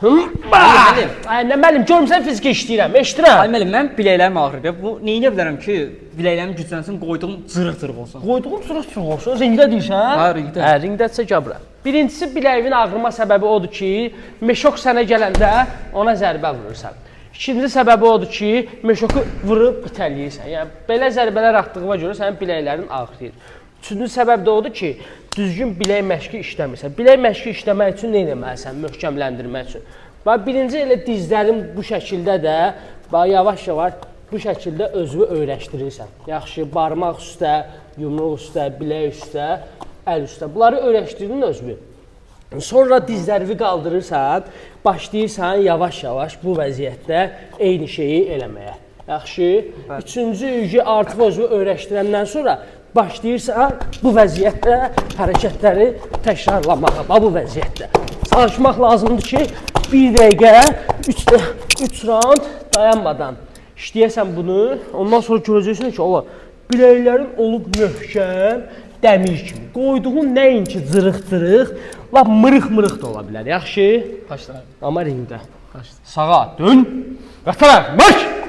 Nə müəllim, görmüsən fiziki işləyirəm, eşidirəm. Ay müəllim, mən biləklərim ağrıyır. Bu neyə bilərəm ki, biləklərim güclənsin, qoyduğum cırıq-cırıq olsun. Qoyduğum cırıq-cırıq olsun, ringdə deyirsən? Ha, ringdə. Ringdədirsə gəbirəm. Birincisi, biləyimin ağrıma səbəbi odur ki, meşok sənə gələndə ona zərbə vurursan. İkinci səbəbi odur ki, meşoku vurub itələyirsən. Yəni, belə zərbələr atdığıma görə sənin biləklərin ağrıyır. Üçüncü səbəb də odur ki, düzgün bilək məşqi işləmirsən. Bilək məşqi işləmək üçün nə etməlisən? Möhkəmləndirmək üçün. Birinci elə dizlərin bu şəkildə də yavaş-yavaş bu şəkildə özünü öyrəşdirirsən. Yaxşı, barmaq üstə, yumruq üstə, bilək üstə, əl üstə. Bunları öyrəşdirdin özünü. Sonra dizlərini qaldırırsan, başlayırsan yavaş-yavaş bu vəziyyətdə eyni şeyi eləməyə. Yaxşı, üçüncü artıq özünü öyrəşdirəndən sonra başlayırsan bu vəziyyətdə hərəkətləri təkrarlamağa, bu vəziyyətdə. Çalışmaq lazımdır ki, 1 dəqiqə, 3 round dayanmadan işləyəsən bunu. Ondan sonra görəcəksən ki, biləklərin olub möhkəm, dəmir kimi. Qoyduğun nəinki cırıq-cırıq, lap mırıq-mırıq da ola bilər. Yaxşı? Başlayalım. Amma ringdə. Sağa dön, qatara, marş!